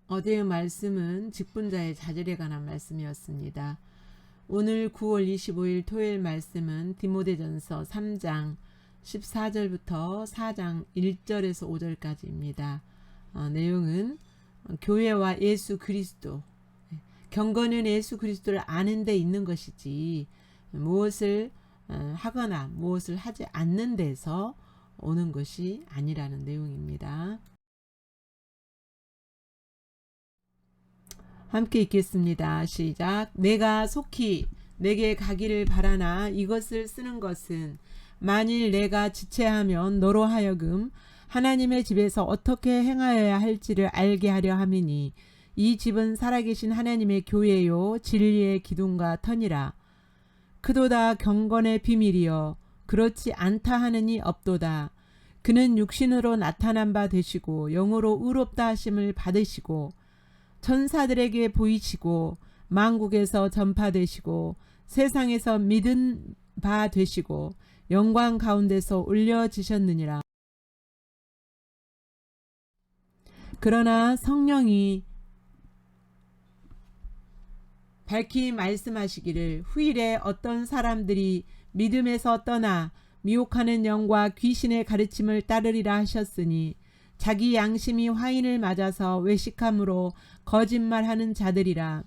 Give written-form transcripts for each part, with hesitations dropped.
어제의 말씀은 직분자의 자질에 관한 말씀이었습니다. 오늘 9월 25일 토요일 말씀은 디모데전서 3장 14절부터 4장 1절에서 5절까지입니다. 내용은 교회와 예수 그리스도, 경건은 예수 그리스도를 아는 데 있는 것이지 무엇을 하거나 무엇을 하지 않는 데서 오는 것이 아니라는 내용입니다. 함께 읽겠습니다. 시작. 내가 속히 내게 가기를 바라나 이것을 쓰는 것은 만일 내가 지체하면 너로 하여금 하나님의 집에서 어떻게 행하여야 할지를 알게 하려 함이니 이 집은 살아계신 하나님의 교회요 진리의 기둥과 터니라. 그도다 경건의 비밀이여 그렇지 않다 하느니 없도다. 그는 육신으로 나타난 바 되시고 영으로 의롭다 하심을 받으시고 천사들에게 보이시고 만국에서 전파되시고 세상에서 믿은 바 되시고 영광 가운데서 올려지셨느니라. 그러나 성령이 밝히 말씀하시기를 후일에 어떤 사람들이 믿음에서 떠나 미혹하는 영과 귀신의 가르침을 따르리라 하셨으니 자기 양심이 화인을 맞아서 외식함으로 거짓말하는 자들이라.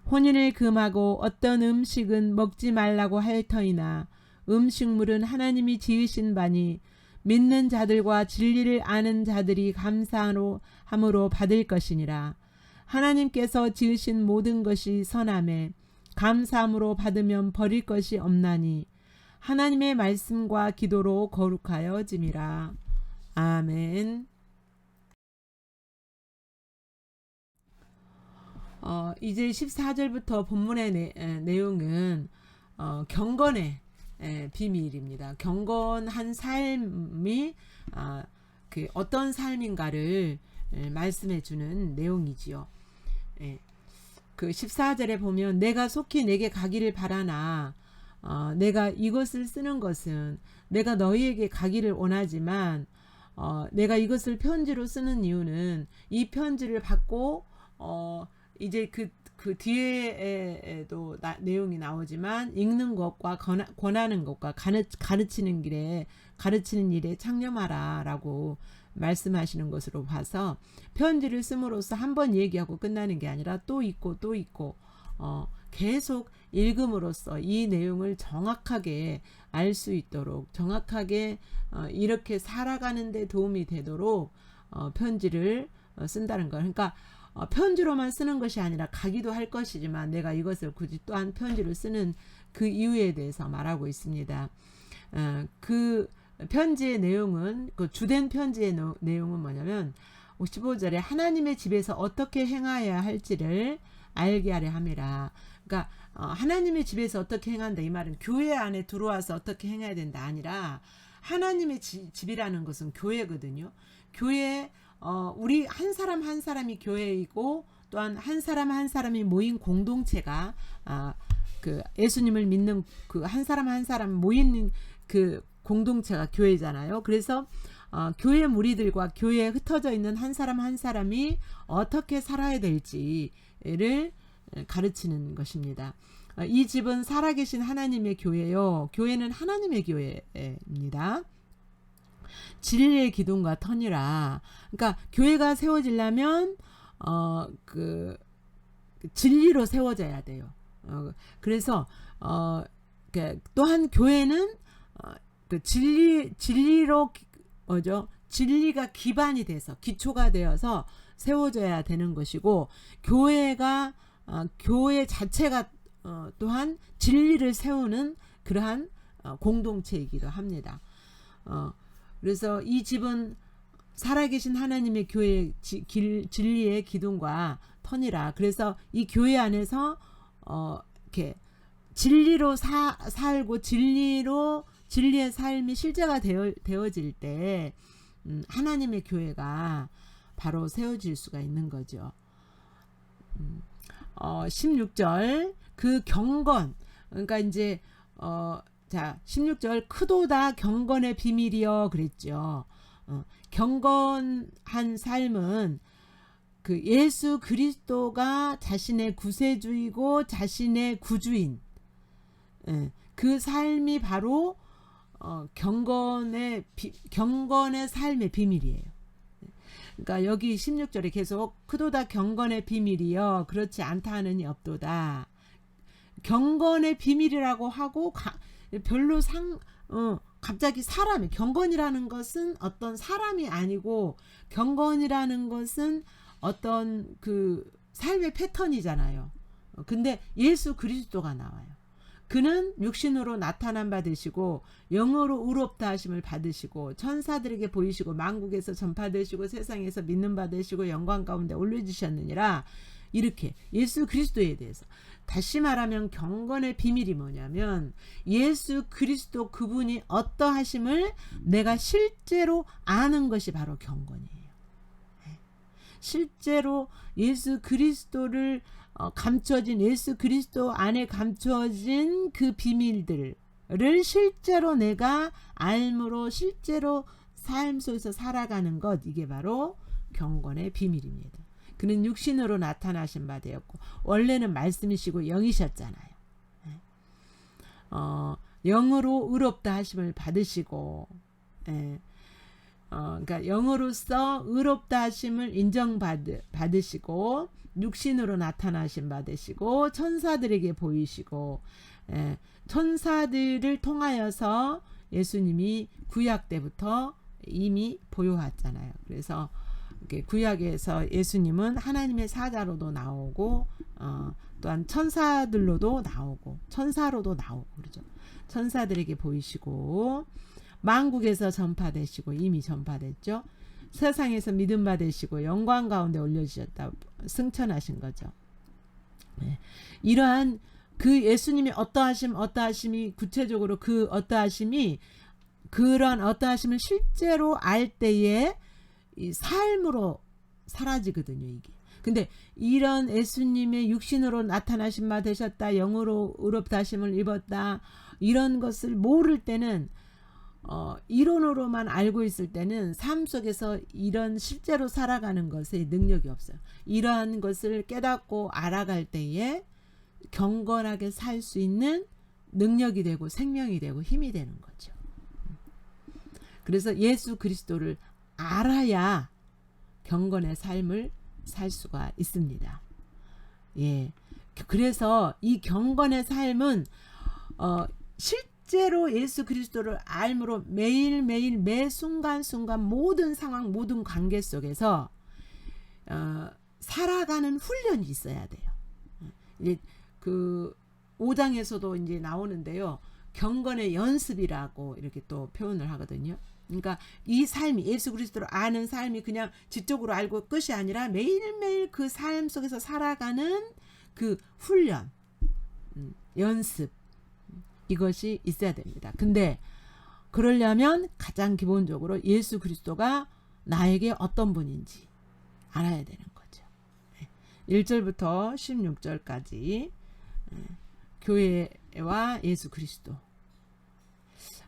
혼인을 금하고 어떤 음식은 먹지 말라고 할 터이나 음식물은 하나님이 지으신 바니 믿는 자들과 진리를 아는 자들이 감사함으로 받을 것이니라. 하나님께서 지으신 모든 것이 선함에 감사함으로 받으면 버릴 것이 없나니 하나님의 말씀과 기도로 거룩하여짐이라. 아멘. 이제 14절부터 본문의 내용은 경건의 비밀입니다. 경건한 삶이 어떤 삶인가를 말씀해 주는 내용이지요. 그 14절에 보면 내가 속히 내게 가기를 바라나 내가 이것을 쓰는 것은 내가 너희에게 가기를 원하지만 내가 이것을 편지로 쓰는 이유는 이 편지를 받고 이제 그 뒤에도 내용이 나오지만 읽는 것과 권하는 것과 가르치는 일에 창념하라 라고 말씀하시는 것으로 봐서 편지를 씀으로써 한 번 얘기하고 끝나는 게 아니라 또 읽고 또 읽고 계속 읽음으로써 이 내용을 정확하게 알 수 있도록 정확하게 이렇게 살아가는 데 도움이 되도록 편지를 쓴다는 거. 그러니까 편지로만 쓰는 것이 아니라 가기도 할 것이지만 내가 이것을 굳이 또한 편지로 쓰는 그 이유에 대해서 말하고 있습니다. 그 편지의 내용은 그 주된 편지의 내용은 뭐냐면 15절에 하나님의 집에서 어떻게 행하여야 할지를 알게 하려 함이라. 그러니까 하나님의 집에서 어떻게 행한다 이 말은 교회 안에 들어와서 어떻게 행해야 된다 아니라 하나님의 집이라는 것은 교회거든요. 교회 우리 한 사람 한 사람이 교회이고 또한 한 사람 한 사람이 모인 공동체가 그 예수님을 믿는 그 한 사람 한 사람 모인 그 공동체가 교회잖아요. 그래서 교회 무리들과 교회에 흩어져 있는 한 사람 한 사람이 어떻게 살아야 될지를 가르치는 것입니다. 이 집은 살아계신 하나님의 교회요. 교회는 하나님의 교회입니다. 진리의 기둥과 터니라. 그러니까 교회가 세워지려면 그 진리로 세워져야 돼요. 그래서 또한 교회는 그 진리로 진리가 기반이 돼서 기초가 되어서 세워져야 되는 것이고 교회 자체가 또한 진리를 세우는 그러한 공동체이기도 합니다. 그래서 이 집은 살아계신 하나님의 교회 진리의 기둥과 터니라. 그래서 이 교회 안에서 이렇게 진리로 살고 진리의 삶이 실제가 되어질 때 하나님의 교회가 바로 세워질 수가 있는 거죠. 16절 그 경건 그러니까 이제 자 16절 크도다 경건의 비밀이여 그랬죠. 경건한 삶은 그 예수 그리스도가 자신의 구세주이고 자신의 구주인 그 삶이 바로 경건의 삶의 비밀이에요. 그러니까 여기 16절에 계속 그도다 경건의 비밀이여 그렇지 않다 하느니 없도다. 경건의 비밀이라고 하고 별로 갑자기 사람이 경건이라는 것은 어떤 사람이 아니고 경건이라는 것은 어떤 그 삶의 패턴이잖아요. 근데 예수 그리스도가 나와요. 그는 육신으로 나타난 바 되시고 영으로 의롭다 하심을 받으시고 천사들에게 보이시고 만국에서 전파되시고 세상에서 믿는 바 되시고 영광 가운데 올려주셨느니라. 이렇게 예수 그리스도에 대해서 다시 말하면 경건의 비밀이 뭐냐면 예수 그리스도 그분이 어떠하심을 내가 실제로 아는 것이 바로 경건이에요. 실제로 예수 그리스도를 감춰진 예수 그리스도 안에 감춰진 그 비밀들을 실제로 내가 알므로 실제로 삶 속에서 살아가는 것, 이게 바로 경건의 비밀입니다. 그는 육신으로 나타나신 바 되었고 원래는 말씀이시고 영이셨잖아요. 영으로 의롭다 하심을 받으시고 그러니까 영으로서 의롭다 하심을 인정받으시고 육신으로 나타나신 바 되시고 천사들에게 보이시고 천사들을 통하여서 예수님이 구약 때부터 이미 보여왔잖아요. 그래서 구약에서 예수님은 하나님의 사자로도 나오고 또한 천사들로도 나오고 천사로도 나오고 그러죠. 천사들에게 보이시고 만국에서 전파되시고 이미 전파됐죠. 세상에서 믿음 받으시고 영광 가운데 올려주셨다 승천하신 거죠. 이러한 그 예수님이 어떠하심이 구체적으로 그 어떠하심이 그런 어떠하심을 실제로 알 때에 이 삶으로 사라지거든요, 이게. 근데 이런 예수님의 육신으로 나타나신 바 되셨다, 영으로 의롭다 하심을 입었다, 이런 것을 모를 때는 이론으로만 알고 있을 때는 삶 속에서 이런 실제로 살아가는 것에 능력이 없어요. 이러한 것을 깨닫고 알아갈 때에 경건하게 살 수 있는 능력이 되고 생명이 되고 힘이 되는 거죠. 그래서 예수 그리스도를 알아야 경건의 삶을 살 수가 있습니다. 예. 그래서 이 경건의 삶은 실제로 예수 그리스도를 알므로 매일매일 매 순간순간 모든 상황 모든 관계 속에서 살아가는 훈련이 있어야 돼요. 이제 그 5장에서도 이제 나오는데요. 경건의 연습이라고 이렇게 또 표현을 하거든요. 그러니까 이 삶이 예수 그리스도를 아는 삶이 그냥 지적으로 알고 끝이 아니라 매일매일 그 삶 속에서 살아가는 그 훈련, 연습, 이것이 있어야 됩니다. 근데 그러려면 가장 기본적으로 예수 그리스도가 나에게 어떤 분인지 알아야 되는 거죠. 1절부터 16절까지 교회와 예수 그리스도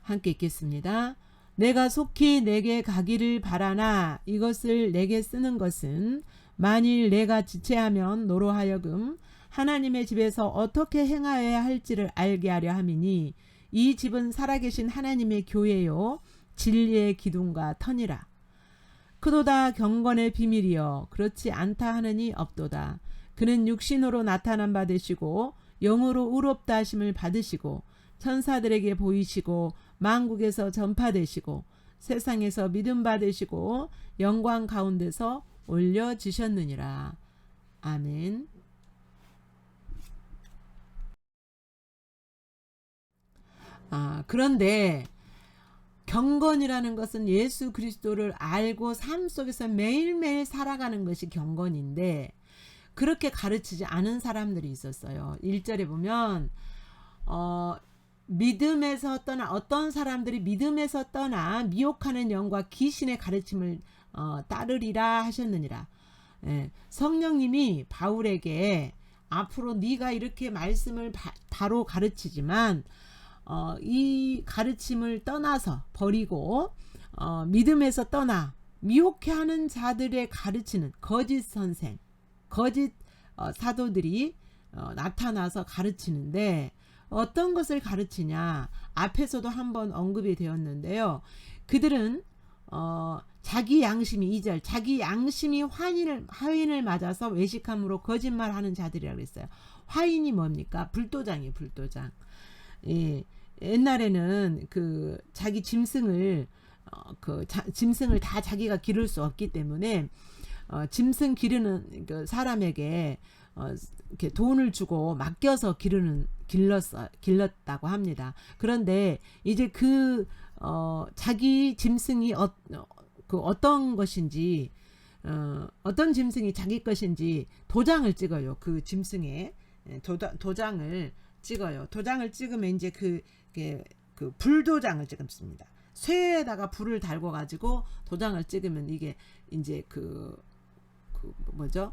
함께 읽겠습니다. 내가 속히 내게 가기를 바라나 이것을 내게 쓰는 것은 만일 내가 지체하면 너로 하여금 하나님의 집에서 어떻게 행하여야 할지를 알게 하려 함이니 이 집은 살아계신 하나님의 교회요 진리의 기둥과 터니라. 그도다 경건의 비밀이여 그렇지 않다 하느니 없도다. 그는 육신으로 나타난 바 되시고 영으로 의롭다 하심을 받으시고 천사들에게 보이시고 만국에서 전파되시고 세상에서 믿음 받으시고 영광 가운데서 올려지셨느니라. 아멘. 그런데 경건이라는 것은 예수 그리스도를 알고 삶 속에서 매일매일 살아가는 것이 경건인데 그렇게 가르치지 않은 사람들이 있었어요. 1절에 보면 믿음에서 떠나 어떤 사람들이 믿음에서 떠나 미혹하는 영과 귀신의 가르침을 따르리라 하셨느니라. 성령님이 바울에게 앞으로 네가 이렇게 말씀을 바로 가르치지만 이 가르침을 떠나서 버리고 믿음에서 떠나 미혹해하는 자들의 가르치는 거짓 선생, 거짓 사도들이 나타나서 가르치는데 어떤 것을 가르치냐? 앞에서도 한번 언급이 되었는데요. 그들은 자기 양심이 2절 자기 양심이 화인을 맞아서 외식함으로 거짓말하는 자들이라고 했어요. 화인이 뭡니까? 불도장이에요. 불도장. 예, 옛날에는 그 자기 짐승을 짐승을 다 자기가 기를 수 없기 때문에 짐승 기르는 그 사람에게 이렇게 돈을 주고 맡겨서 길렀다고 합니다. 그런데 이제 자기 짐승이 어떤 것인지 어떤 짐승이 자기 것인지 도장을 찍어요. 그 짐승에 도장을 찍어요. 도장을 찍으면 이제 그 불도장을 찍습니다. 쇠에다가 불을 달고 가지고 도장을 찍으면 이게 이제 뭐죠?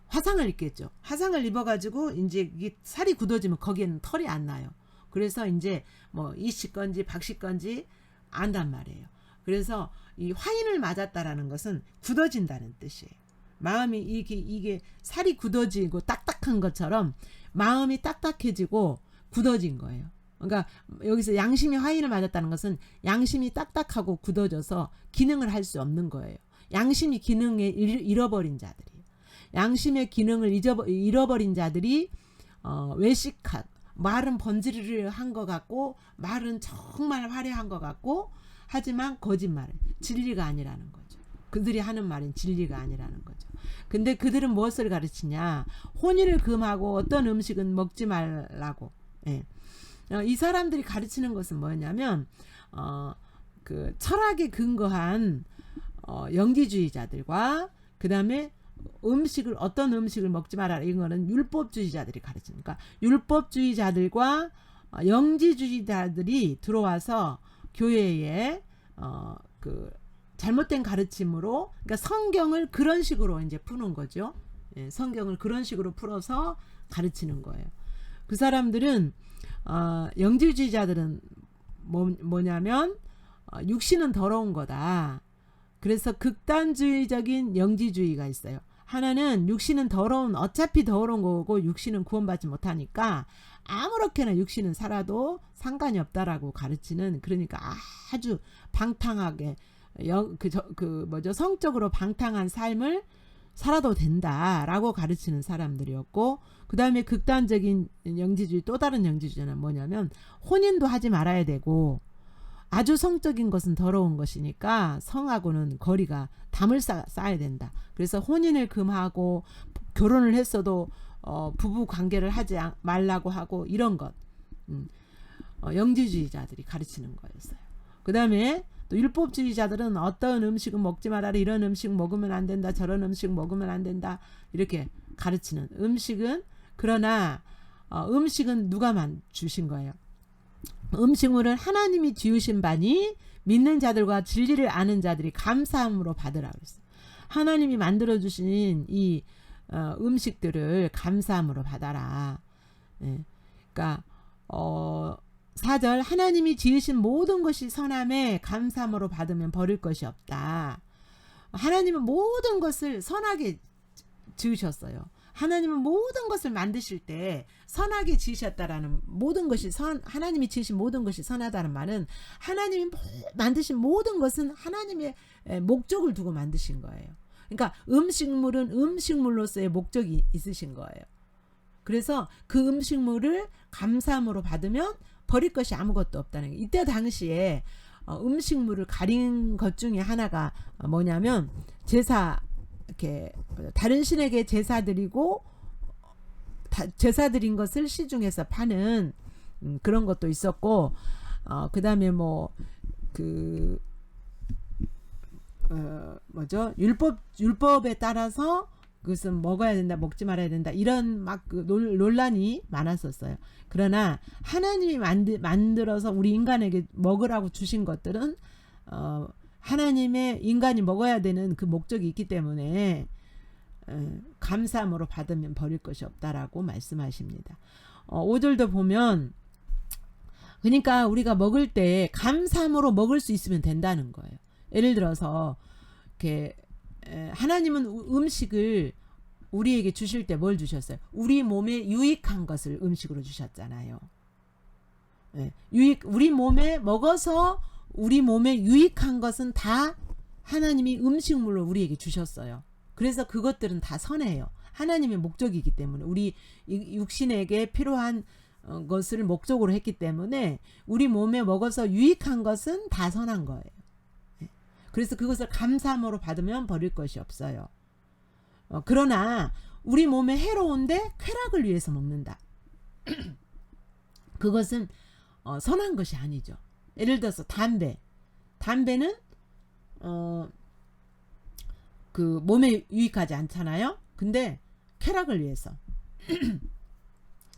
화상을 입겠죠. 화상을 입어가지고 이제 이게 살이 굳어지면 거기에는 털이 안 나요. 그래서 이제 뭐 이씨 건지 박씨 건지 안단 말이에요. 그래서 이 화인을 맞았다라는 것은 굳어진다는 뜻이에요. 마음이 이게 살이 굳어지고 딱딱한 것처럼 마음이 딱딱해지고 굳어진 거예요. 그러니까 여기서 양심이 화인을 맞았다는 것은 양심이 딱딱하고 굳어져서 기능을 할 수 없는 거예요. 양심이 기능을 잃어버린 자들이에요. 양심의 기능을 잃어버린 자들이 외식한 말은 번지르르한 것 같고 말은 정말 화려한 것 같고 하지만 거짓말은 진리가 아니라는 거죠. 그들이 하는 말은 진리가 아니라는 거죠. 근데 그들은 무엇을 가르치냐? 혼인을 금하고 어떤 음식은 먹지 말라고. 예. 이 사람들이 가르치는 것은 뭐냐면 그 철학에 근거한 영지주의자들과 그 다음에 어떤 음식을 먹지 말아라. 이거는 율법주의자들이 가르치는. 그러니까 율법주의자들과 영지주의자들이 들어와서 교회에 잘못된 가르침으로, 그러니까 성경을 그런 식으로 이제 푸는 거죠. 예, 성경을 그런 식으로 풀어서 가르치는 거예요. 그 사람들은 영지주의자들은 뭐냐면 육신은 더러운 거다. 그래서 극단주의적인 영지주의가 있어요. 하나는 육신은 어차피 더러운 거고 육신은 구원받지 못하니까 아무렇게나 육신은 살아도 상관이 없다라고 가르치는, 그러니까 아주 방탕하게 성적으로 방탕한 삶을 살아도 된다라고 가르치는 사람들이었고, 그 다음에 극단적인 영지주의, 또 다른 영지주의는 뭐냐면 혼인도 하지 말아야 되고 아주 성적인 것은 더러운 것이니까 성하고는 거리가 담을 쌓아야 된다. 그래서 혼인을 금하고 결혼을 했어도 부부 관계를 하지 말라고 하고 이런 것 영지주의자들이 가르치는 거였어요. 그 다음에 또 율법주의자들은 어떤 음식은 먹지 말아라, 이런 음식 먹으면 안 된다, 저런 음식 먹으면 안 된다, 이렇게 가르치는. 그러나 음식은 누가 주신 거예요? 음식물은 하나님이 지으신 바니 믿는 자들과 진리를 아는 자들이 감사함으로 받으라 그랬어요. 하나님이 만들어주신 이 음식들을 감사함으로 받아라. 예. 그러니까 4절 하나님이 지으신 모든 것이 선함에 감사함으로 받으면 버릴 것이 없다. 하나님은 모든 것을 선하게 지으셨어요. 하나님은 모든 것을 만드실 때 선하게 지으셨다라는, 모든 것이 하나님이 지으신 모든 것이 선하다는 말은 하나님이 만드신 모든 것은 하나님의 목적을 두고 만드신 거예요. 그러니까 음식물은 음식물로서의 목적이 있으신 거예요. 그래서 그 음식물을 감사함으로 받으면 버릴 것이 아무것도 없다는 거예요. 이때 당시에 음식물을 가린 것 중에 하나가 뭐냐면 이렇게 다른 신에게 제사 드리고 제사 드린 것을 시중에서 파는 그런 것도 있었고, 그 다음에 율법에 따라서 그것은 먹어야 된다, 먹지 말아야 된다, 이런 논란이 많았었어요. 그러나 하나님이 만들어서 우리 인간에게 먹으라고 주신 것들은 하나님의 인간이 먹어야 되는 그 목적이 있기 때문에 감사함으로 받으면 버릴 것이 없다라고 말씀하십니다. 5절도 보면, 그러니까 우리가 먹을 때 감사함으로 먹을 수 있으면 된다는 거예요. 예를 들어서 이렇게 하나님은 음식을 우리에게 주실 때 뭘 주셨어요? 우리 몸에 유익한 것을 음식으로 주셨잖아요. 우리 몸에 먹어서 우리 몸에 유익한 것은 다 하나님이 음식물로 우리에게 주셨어요. 그래서 그것들은 다 선해요. 하나님의 목적이기 때문에 우리 육신에게 필요한 것을 목적으로 했기 때문에 우리 몸에 먹어서 유익한 것은 다 선한 거예요. 그래서 그것을 감사함으로 받으면 버릴 것이 없어요. 그러나 우리 몸에 해로운데 쾌락을 위해서 먹는다. 그것은 선한 것이 아니죠. 예를 들어서 담배는 그 몸에 유익하지 않잖아요. 근데 쾌락을 위해서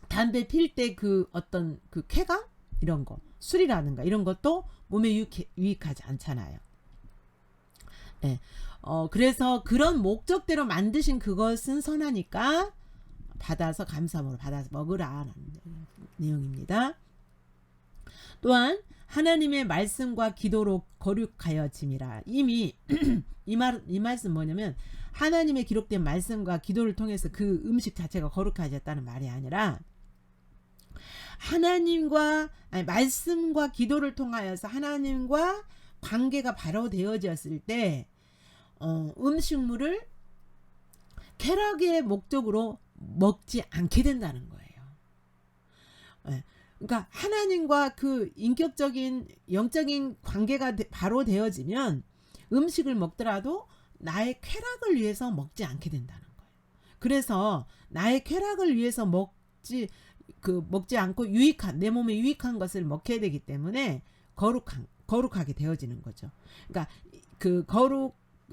담배 필 때 그 어떤 그 쾌감 이런 거, 술이라든가 이런 것도 몸에 유익하지 않잖아요. 네. 그래서 그런 목적대로 만드신 그것은 선하니까 받아서 감사함으로 받아서 먹으라는 내용입니다. 또한 하나님의 말씀과 기도로 거룩하여짐이라. 이미 이 말씀 뭐냐면 하나님의 기록된 말씀과 기도를 통해서 그 음식 자체가 거룩해졌다는 말이 아니라 말씀과 기도를 통하여서 하나님과 관계가 바로 되어졌을 때 음식물을 쾌락의 목적으로 먹지 않게 된다는 거예요. 그러니까 하나님과 그 인격적인 영적인 관계가 바로 되어지면 음식을 먹더라도 나의 쾌락을 위해서 먹지 않게 된다는 거예요. 그래서 나의 쾌락을 위해서 먹지 않고 내 몸에 유익한 것을 먹게 되기 때문에 거룩하게 되어지는 거죠. 그러니까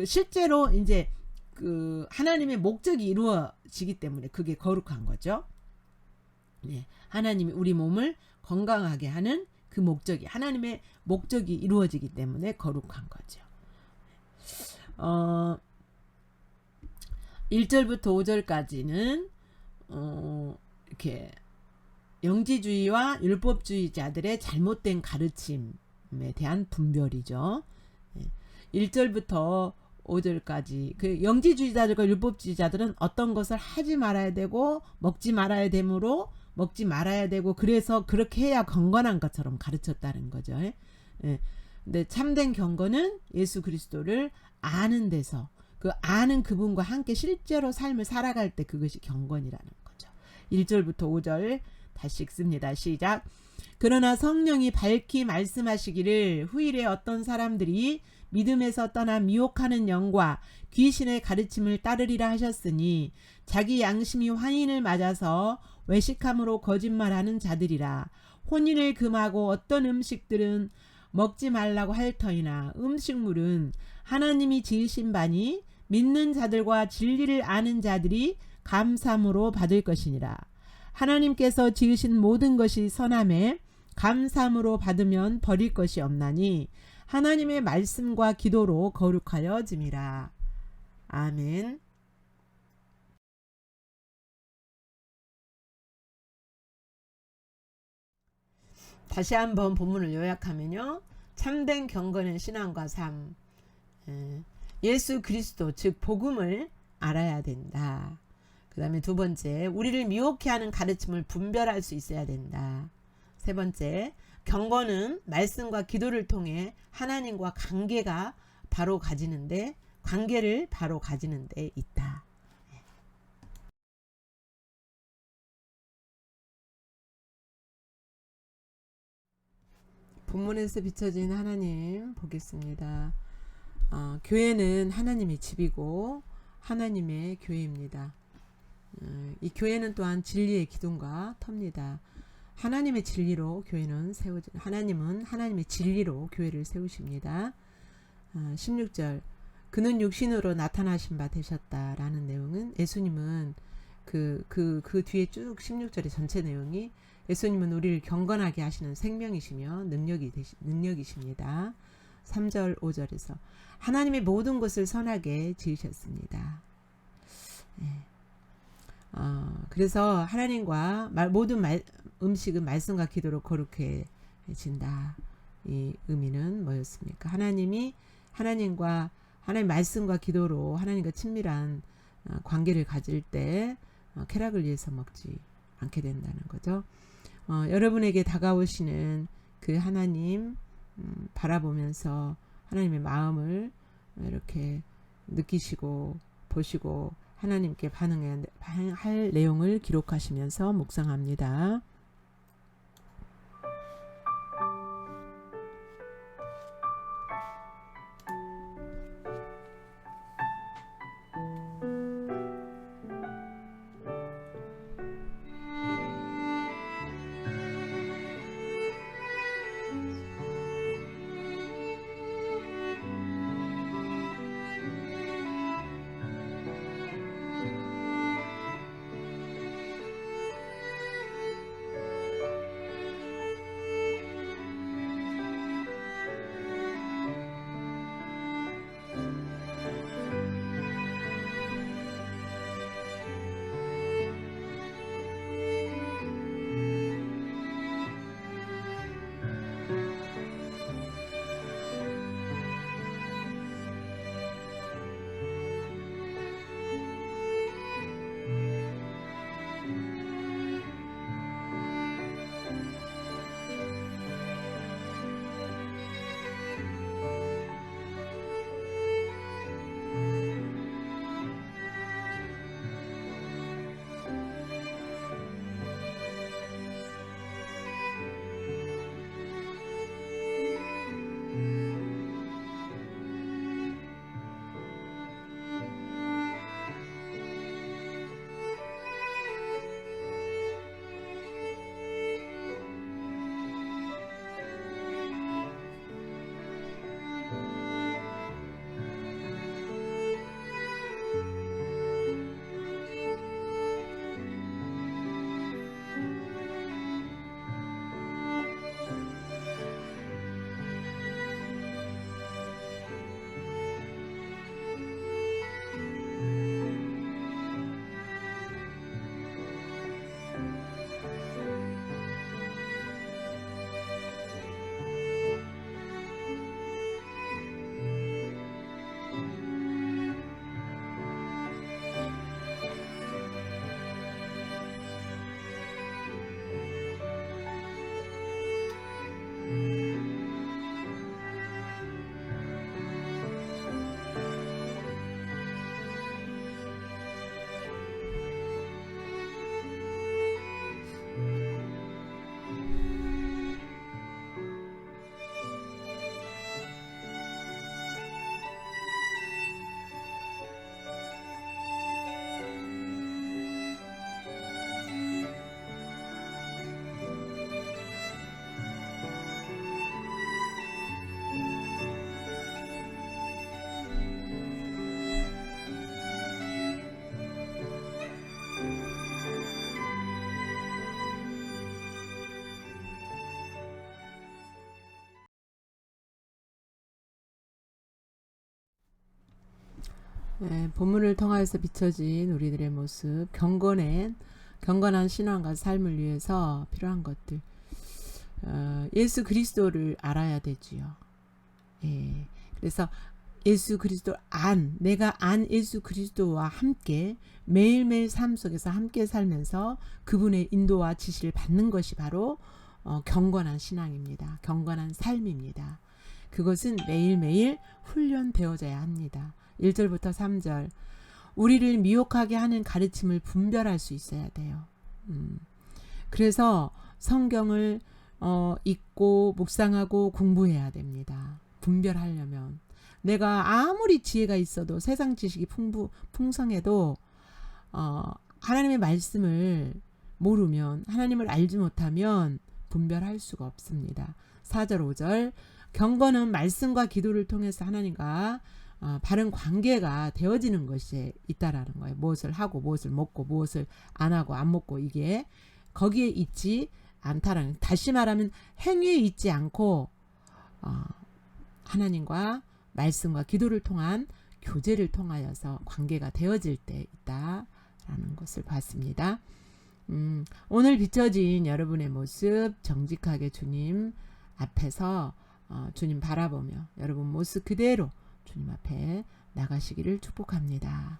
실제로 이제 그 하나님의 목적이 이루어지기 때문에 그게 거룩한 거죠. 네, 하나님이 우리 몸을 건강하게 하는 그 목적이 하나님의 목적이 이루어지기 때문에 거룩한 거죠. 1절부터 5절까지는 이렇게 영지주의와 율법주의자들의 잘못된 가르침에 대한 분별이죠. 1절부터 5절까지 그 영지주의자들과 율법주의자들은 어떤 것을 하지 말아야 되고 먹지 말아야 되므로 먹지 말아야 되고 그래서 그렇게 해야 건강한 것처럼 가르쳤다는 거죠. 근데 참된 경건은 예수 그리스도를 아는 데서 그 아는 그분과 함께 실제로 삶을 살아갈 때 그것이 경건이라는 거죠. 1절부터 5절 다시 읽습니다. 시작. 그러나 성령이 밝히 말씀하시기를 후일에 어떤 사람들이 믿음에서 떠나 미혹하는 영과 귀신의 가르침을 따르리라 하셨으니 자기 양심이 환인을 맞아서 외식함으로 거짓말하는 자들이라. 혼인을 금하고 어떤 음식들은 먹지 말라고 할 터이나 음식물은 하나님이 지으신 바니 믿는 자들과 진리를 아는 자들이 감사함으로 받을 것이니라. 하나님께서 지으신 모든 것이 선함에 감사함으로 받으면 버릴 것이 없나니 하나님의 말씀과 기도로 거룩하여짐이라. 아멘. 다시 한번 본문을 요약하면요. 참된 경건은 신앙과 삶. 예수 그리스도 즉 복음을 알아야 된다. 그 다음에 두 번째, 우리를 미혹해 하는 가르침을 분별할 수 있어야 된다. 세 번째, 경건은 말씀과 기도를 통해 하나님과 관계를 바로 가지는 데 있다. 본문에서 비춰진 하나님 보겠습니다. 교회는 하나님의 집이고 하나님의 교회입니다. 이 교회는 또한 진리의 기둥과 터입니다. 하나님의 진리로 교회는 하나님은 하나님의 진리로 교회를 세우십니다. 16절 그는 육신으로 나타나신 바 되셨다라는 내용은 예수님은 그 뒤에 쭉 16절의 전체 내용이 예수님은 우리를 경건하게 하시는 생명이시며 능력이십니다. 3절 5절에서 하나님의 모든 것을 선하게 지으셨습니다. 그래서 하나님과 모든 음식은 말씀과 기도로 거룩해진다. 이 의미는 뭐였습니까? 하나님과 하나님 말씀과 기도로 하나님과 친밀한 관계를 가질 때 쾌락을 위해서 먹지 않게 된다는 거죠. 여러분에게 다가오시는 그 하나님 바라보면서 하나님의 마음을 이렇게 느끼시고 보시고 하나님께 반응할 내용을 기록하시면서 묵상합니다. 본문을 통하여서 비춰진 우리들의 모습, 경건한 신앙과 삶을 위해서 필요한 것들, 예수 그리스도를 알아야 되지요. 그래서 예수 그리스도 내가 예수 그리스도와 함께 매일매일 삶 속에서 함께 살면서 그분의 인도와 지시를 받는 것이 바로 경건한 신앙입니다. 경건한 삶입니다. 그것은 매일매일 훈련되어져야 합니다. 1절부터 3절, 우리를 미혹하게 하는 가르침을 분별할 수 있어야 돼요. 그래서 성경을 읽고 묵상하고 공부해야 됩니다. 분별하려면 내가 아무리 지혜가 있어도 세상 지식이 풍성해도 하나님의 말씀을 모르면, 하나님을 알지 못하면 분별할 수가 없습니다. 4절 5절, 경건은 말씀과 기도를 통해서 하나님과 바른 관계가 되어지는 것이 있다라는 거예요. 무엇을 하고 무엇을 먹고 무엇을 안 하고 안 먹고, 이게 거기에 있지 않다라는, 다시 말하면 행위에 있지 않고 하나님과 말씀과 기도를 통한 교제를 통하여서 관계가 되어질 때 있다라는 것을 봤습니다. 오늘 비춰진 여러분의 모습, 정직하게 주님 앞에서 주님 바라보며 여러분 모습 그대로 주님 앞에 나가시기를 축복합니다.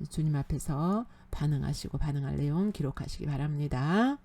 주님 앞에서 반응하시고 반응할 내용 기록하시기 바랍니다.